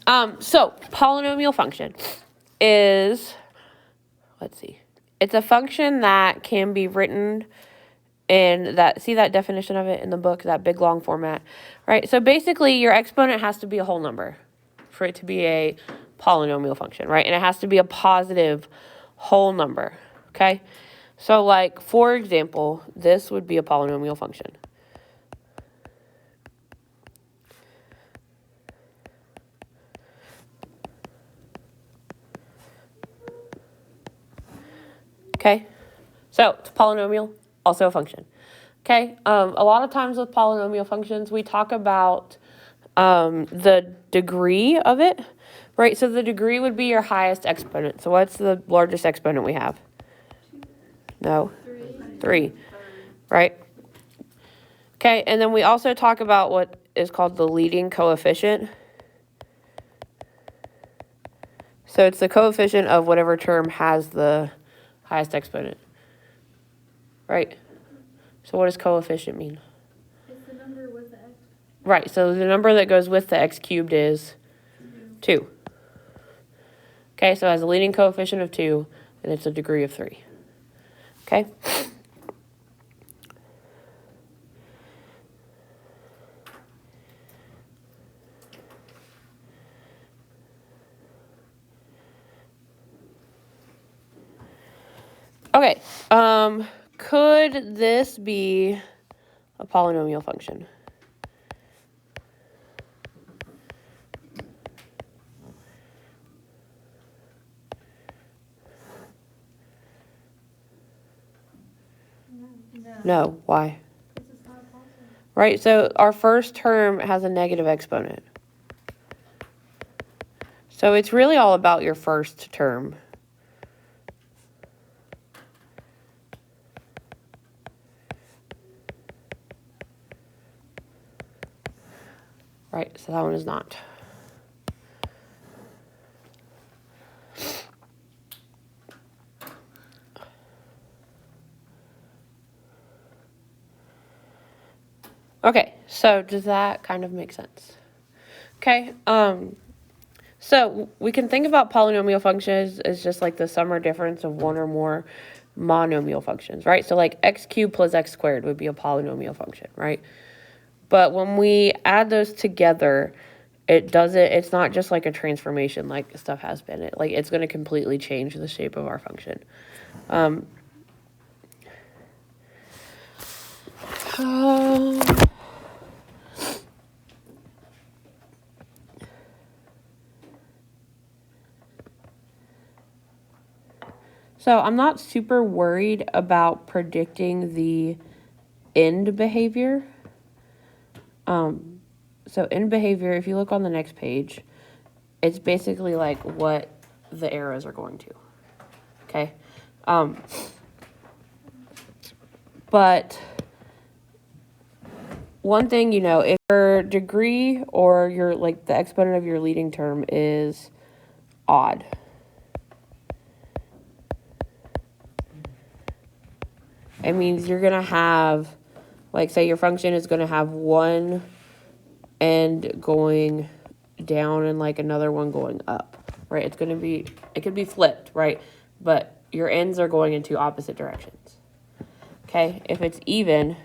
So polynomial function is, let's see, it's a function that can be written in that, see that definition of it in the book, that big long format, right? So basically your exponent has to be a whole number for it to be a polynomial function, right? And it has to be a positive whole number, okay? So like, for example, this would be a polynomial function. Okay, so it's a polynomial, also a function. Okay, a lot of times with polynomial functions, we talk about the degree of it, right? So the degree would be your highest exponent. So what's the largest exponent we have? No, 3, right? Okay, and then we also talk about what is called the leading coefficient. So it's the coefficient of whatever term has the highest exponent, right? So what does coefficient mean? It's the number with the x. Right, so the number that goes with the x cubed is 2. Okay, so it has a leading coefficient of 2, and it's a degree of 3. Okay? Okay, could this be a polynomial function? No, why? This is not possible. Right, so our first term has a negative exponent. So it's really all about your first term. Right, so that one is not. Okay, so does that kind of make sense? Okay, so we can think about polynomial functions as just like the sum or difference of one or more monomial functions, right? So like x cubed plus x squared would be a polynomial function, right? But when we add those together, it's not just like a transformation like stuff has been. It's going to completely change the shape of our function. So I'm not super worried about predicting the end behavior. So end behavior, if you look on the next page, it's basically like what the arrows are going to. Okay. But one thing, if your degree or your the exponent of your leading term is odd, it means you're gonna have, say your function is gonna have one end going down and another one going up, right? It could be flipped, right? But your ends are going in two opposite directions. Okay, if it's even,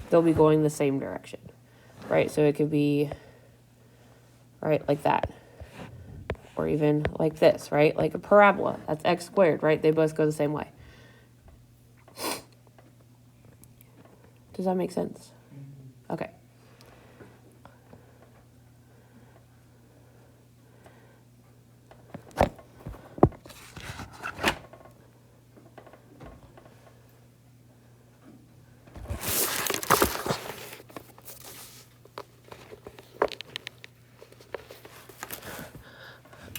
they'll be going the same direction, right? So it could be, right, like that. Or even like this, right? Like a parabola, that's x squared, right? They both go the same way. Does that make sense? Okay.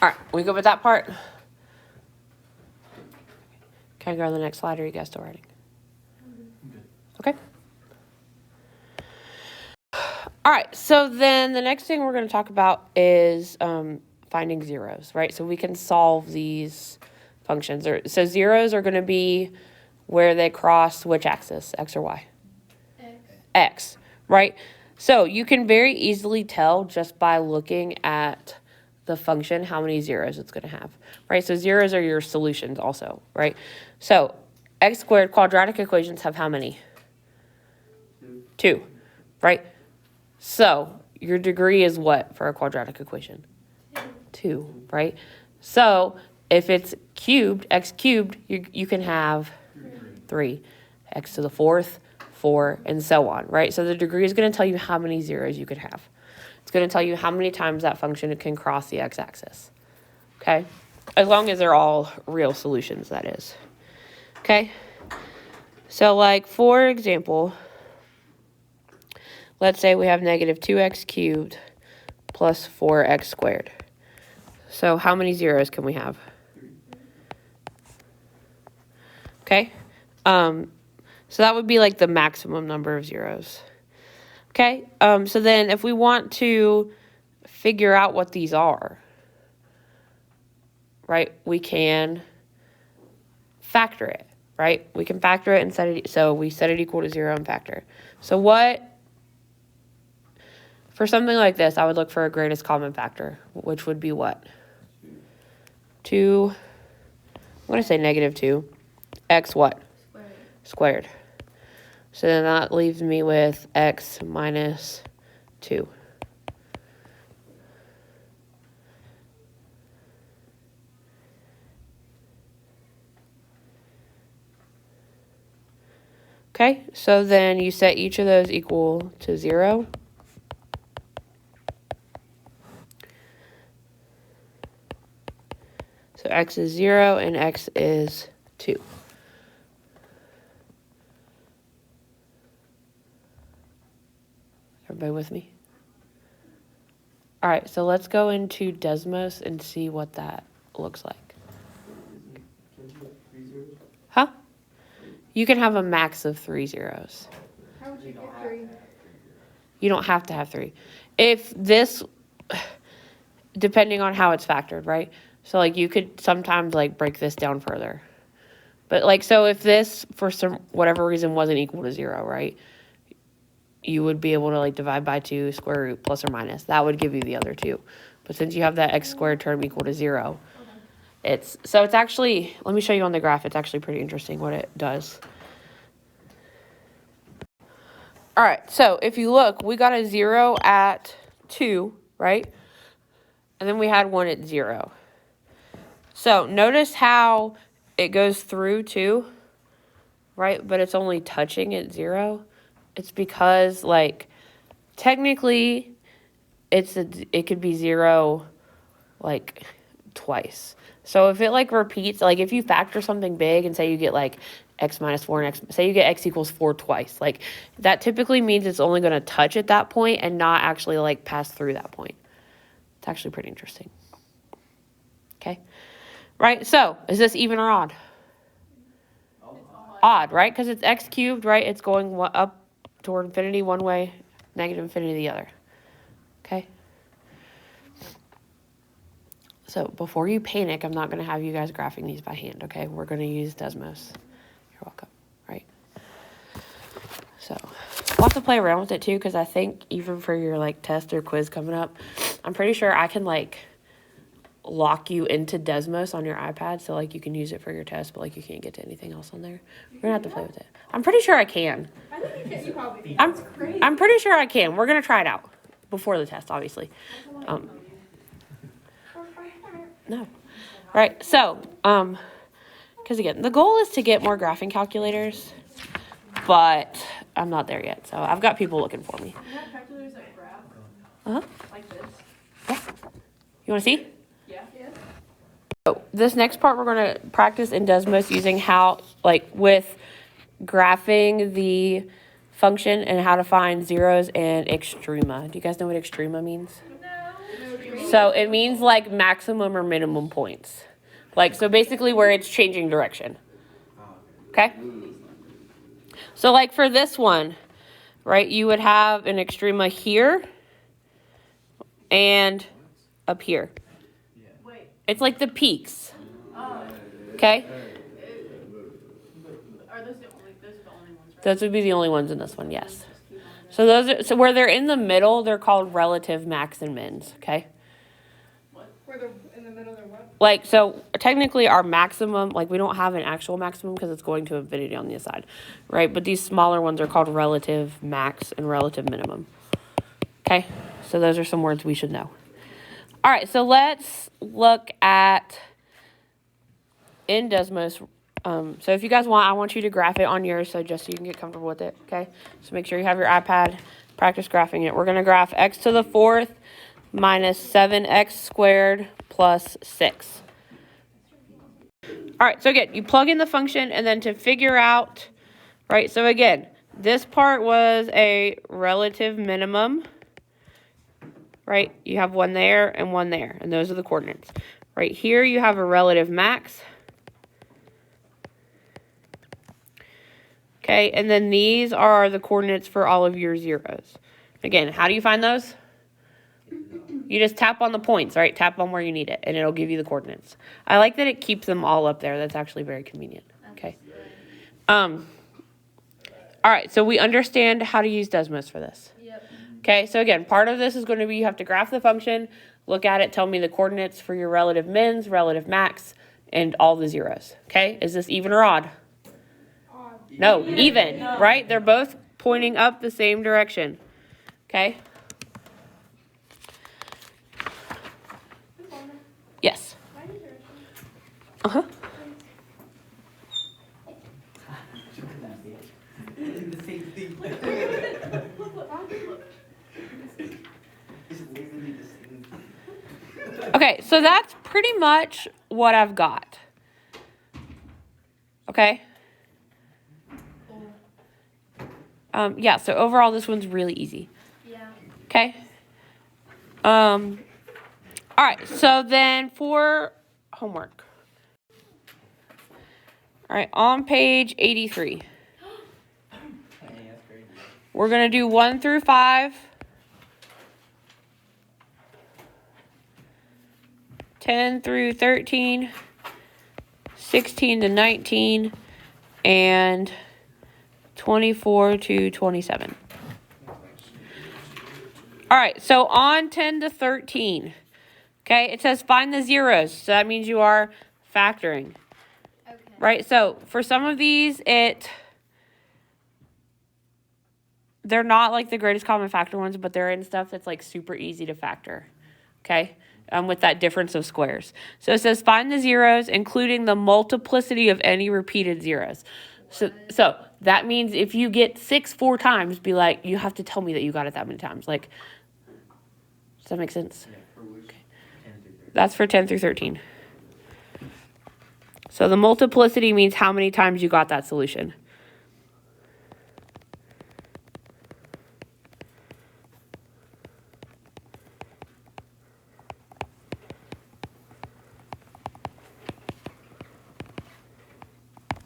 All right, we go with that part? Can I go on the next slide, or are you guys still writing? Okay. All right, so then the next thing we're going to talk about is finding zeros, right? So we can solve these functions. So zeros are going to be where they cross which axis, x or y? X. X, right? So you can very easily tell just by looking at the function how many zeros it's going to have, right? So zeros are your solutions also, right? So x squared quadratic equations have how many? 2, right? So your degree is what for a quadratic equation? 2, right? So if it's cubed, x cubed, you can have 3, x to the 4th, 4, and so on, right? So the degree is going to tell you how many zeros you could have. It's going to tell you how many times that function can cross the x-axis, okay? As long as they're all real solutions, that is, okay? So, like, for example, let's say we have negative 2x cubed plus 4x squared. So how many zeros can we have? Okay? So that would be like the maximum number of zeros. Okay? So then if we want to figure out what these are, right, we can factor it, right? We can factor it and set it, so we set it equal to 0 and factor. So for something like this, I would look for a greatest common factor, which would be what? 2, I'm going to say negative 2, x what? Squared. So then that leaves me with x minus 2. Okay, so then you set each of those equal to 0. So x is 0 and x is 2. Everybody with me? All right, so let's go into Desmos and see what that looks like. Huh? You can have a max of 3 zeros. How would you get 3? You don't have to have 3. If this, depending on how it's factored, right? So, like, you could sometimes, like, break this down further. But, like, so if this, for some whatever reason, wasn't equal to 0, right? You would be able to, like, divide by 2, square root, plus or minus. That would give you the other 2. But since you have that x squared term equal to 0, it's actually, let me show you on the graph. It's actually pretty interesting what it does. All right, so if you look, we got a 0 at 2, right? And then we had 1 at 0. So notice how it goes through 2, right? But it's only touching at 0. It's because, like, technically, it could be 0, like, twice. So if it, like, repeats, like, if you factor something big and say you get, like, x minus 4 and say you get x equals 4 twice, like, that typically means it's only going to touch at that point and not actually, like, pass through that point. It's actually pretty interesting. Okay? Right? So, is this even or odd? Odd, right? Because it's x cubed, right? It's going up toward infinity one way, negative infinity the other. Okay? So before you panic, I'm not going to have you guys graphing these by hand, okay? We're going to use Desmos. You're welcome, right? So we'll have to play around with it too, because I think even for your, like, test or quiz coming up, I'm pretty sure I can, like, lock you into Desmos on your iPad, so, like, you can use it for your test, but, like, you can't get to anything else on there. We're going to have to play with it. I'm pretty sure I can. I think you can. You probably can. I'm pretty sure I can. We're going to try it out before the test, obviously. No. Right, so, because again, the goal is to get more graphing calculators, but I'm not there yet, so I've got people looking for me. You have calculators that graph Uh-huh. like this? Yeah. You want to see? Yeah. So this next part we're going to practice in Desmos using how, like, with graphing the function and how to find zeros and extrema. Do you guys know what extrema means? No. So it means, like, maximum or minimum points. Like, so basically where it's changing direction. Okay? So, like, for this one, right, you would have an extrema here and up here. Wait. It's like the peaks. Okay? Are those the only ones, right? Those would be the only ones in this one, yes. So those are, so where they're in the middle, they're called relative max and mins, okay? Where they're in the middle, they're what? Like, so technically our maximum, like we don't have an actual maximum because it's going to infinity on the side, right? But these smaller ones are called relative max and relative minimum. Okay, so those are some words we should know. All right, so let's look at in Desmos. So if you guys want, I want you to graph it on yours, so just so you can get comfortable with it, okay? So make sure you have your iPad, practice graphing it. We're going to graph x to the 4th minus 7x squared plus 6. All right, so again, you plug in the function, and then to figure out, right, so again, this part was a relative minimum, right? You have one there, and those are the coordinates. Right here, you have a relative max. Okay, and then these are the coordinates for all of your zeros. Again, how do you find those? You just tap on the points, right? Tap on where you need it, and it'll give you the coordinates. I like that it keeps them all up there. That's actually very convenient. Okay. All right, so we understand how to use Desmos for this. Yep. Okay, so again, part of this is going to be you have to graph the function, look at it, tell me the coordinates for your relative mins, relative max, and all the zeros. Okay, is this even or odd? Odd. No, even, right? They're both pointing up the same direction. Okay? Yes. Uh-huh. The same thing. It's literally the same thing. Okay, so that's pretty much what I've got. Okay? Yeah, so overall this one's really easy. Yeah. Okay? All right, so then for homework. All right, on page 83. We're going to do 1 through 5. 10 through 13. 16 to 19. And 24 to 27. All right, so on 10 to 13. Okay, it says find the zeros. So that means you are factoring. Okay. Right, so for some of these, they're not like the greatest common factor ones, but they're in stuff that's like super easy to factor. Okay, with that difference of squares. So it says find the zeros, including the multiplicity of any repeated zeros. So that means if you get 6 4 times, be like, you have to tell me that you got it that many times. Like, does that make sense? Yeah, for which? Okay. That's for 10 through 13. So the multiplicity means how many times you got that solution.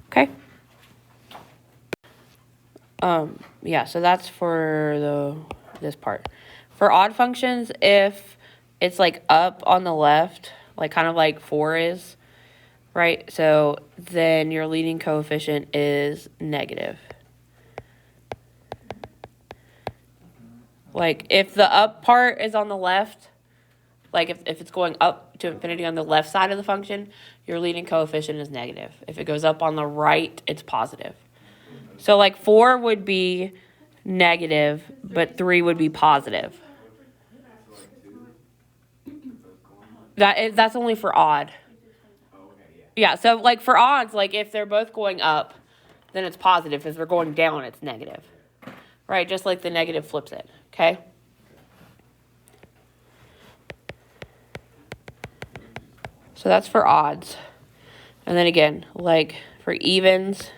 Okay. Yeah, so that's for this part. For odd functions, if it's like up on the left, like kind of like 4 is, right? So then your leading coefficient is negative. Like if the up part is on the left, like if it's going up to infinity on the left side of the function, your leading coefficient is negative. If it goes up on the right, it's positive. So like 4 would be negative, but 3 would be positive. That's only for odd. Yeah, so like for odds, like if they're both going up, then it's positive. If they're going down, it's negative. Right, just like the negative flips it, okay? So that's for odds. And then again, like for evens,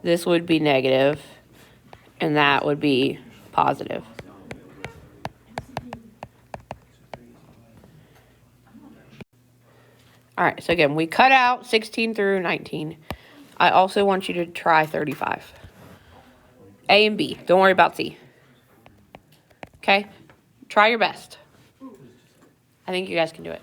this would be negative, and that would be positive. All right, so again, we cut out 16 through 19. I also want you to try 35. A and B. Don't worry about C. Okay? Try your best. I think you guys can do it.